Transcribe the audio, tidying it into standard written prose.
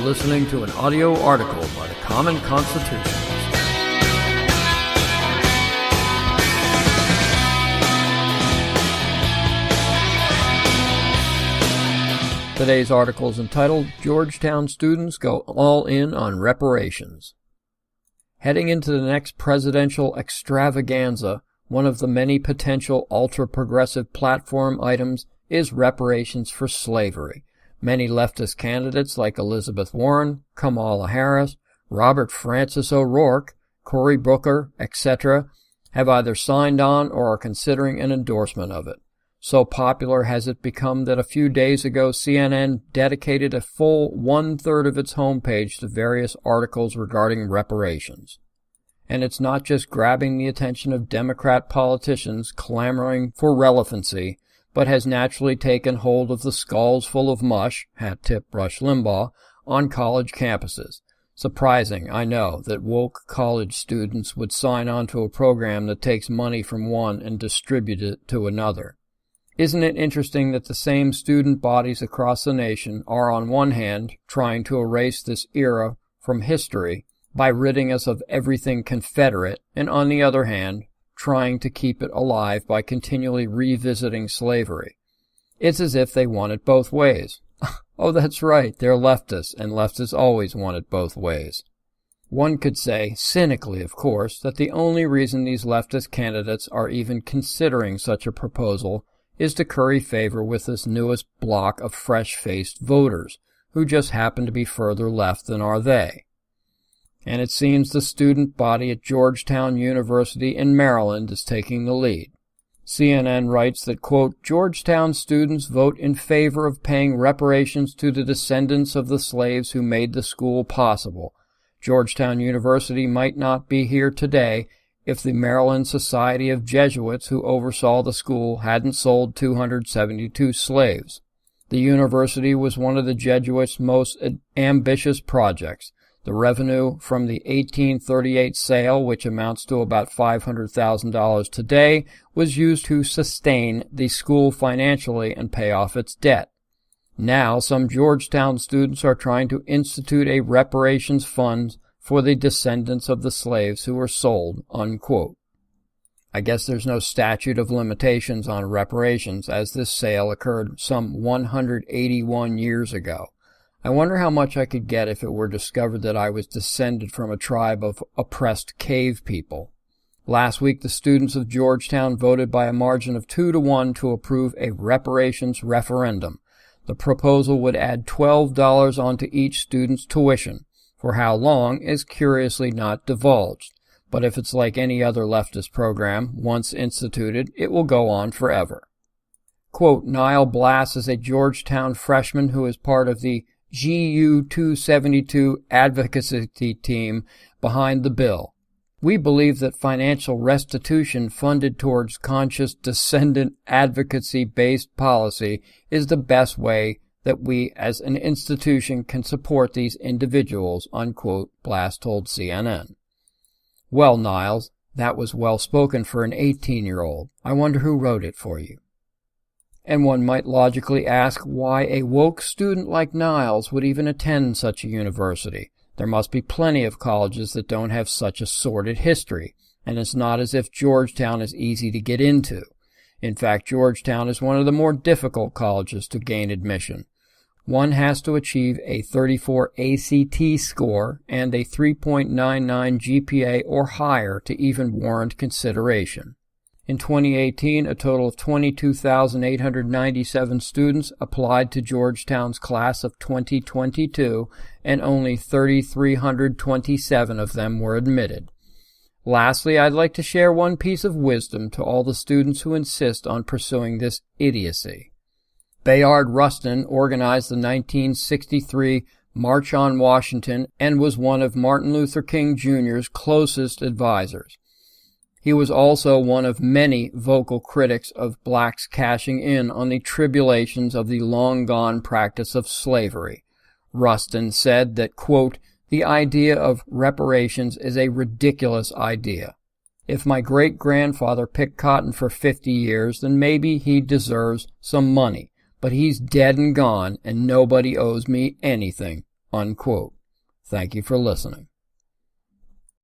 listening to an audio article by the Common Constitutionalist. Today's article is entitled, Georgetown Students Go All In on Reparations. Heading into the next presidential extravaganza, one of the many potential ultra-progressive platform items is reparations for slavery. Many leftist candidates like Elizabeth Warren, Kamala Harris, Robert Francis O'Rourke, Cory Booker, etc. have either signed on or are considering an endorsement of it. So popular has it become that a few days ago CNN dedicated a full one-third of its homepage to various articles regarding reparations. And it's not just grabbing the attention of Democrat politicians clamoring for relevancy, but has naturally taken hold of the skulls full of mush, hat tip Rush Limbaugh, on college campuses. Surprising, I know, that woke college students would sign on to a program that takes money from one and distributes it to another. Isn't it interesting that the same student bodies across the nation are on one hand trying to erase this era from history by ridding us of everything Confederate, and on the other hand, trying to keep it alive by continually revisiting slavery? It's as if they want it both ways. Oh, that's right, they're leftists, and leftists always want it both ways. One could say, cynically of course, that the only reason these leftist candidates are even considering such a proposal is to curry favor with this newest block of fresh-faced voters, who just happen to be further left than are they. And it seems the student body at Georgetown University in Maryland is taking the lead. CNN writes that, quote, Georgetown students vote in favor of paying reparations to the descendants of the slaves who made the school possible. Georgetown University might not be here today if the Maryland Society of Jesuits who oversaw the school hadn't sold 272 slaves. The university was one of the Jesuits' most ambitious projects. The revenue from the 1838 sale, which amounts to about $500,000 today, was used to sustain the school financially and pay off its debt. Now, some Georgetown students are trying to institute a reparations fund for the descendants of the slaves who were sold, unquote. I guess there's no statute of limitations on reparations, as this sale occurred some 181 years ago. I wonder how much I could get if it were discovered that I was descended from a tribe of oppressed cave people. Last week, the students of Georgetown voted by a margin of 2-1 to approve a reparations referendum. The proposal would add $12 onto each student's tuition. For how long is curiously not divulged. But if it's like any other leftist program, once instituted, it will go on forever. Quote, Niall Blass is a Georgetown freshman who is part of the GU 272 advocacy team behind the bill. We believe that financial restitution funded towards conscious descendant advocacy-based policy is the best way that we as an institution can support these individuals, unquote, Blass told CNN. Well, Niles, that was well spoken for an 18-year-old. I wonder who wrote it for you. And one might logically ask why a woke student like Niles would even attend such a university. There must be plenty of colleges that don't have such a sordid history, and it's not as if Georgetown is easy to get into. In fact, Georgetown is one of the more difficult colleges to gain admission. One has to achieve a 34 ACT score and a 3.99 GPA or higher to even warrant consideration. In 2018, a total of 22,897 students applied to Georgetown's class of 2022, and only 3,327 of them were admitted. Lastly, I'd like to share one piece of wisdom to all the students who insist on pursuing this idiocy. Bayard Rustin organized the 1963 March on Washington and was one of Martin Luther King Jr.'s closest advisors. He was also one of many vocal critics of blacks cashing in on the tribulations of the long-gone practice of slavery. Rustin said that, quote, the idea of reparations is a ridiculous idea. If my great-grandfather picked cotton for 50 years, then maybe he deserves some money, but he's dead and gone, and nobody owes me anything, Unquote. Thank you for listening.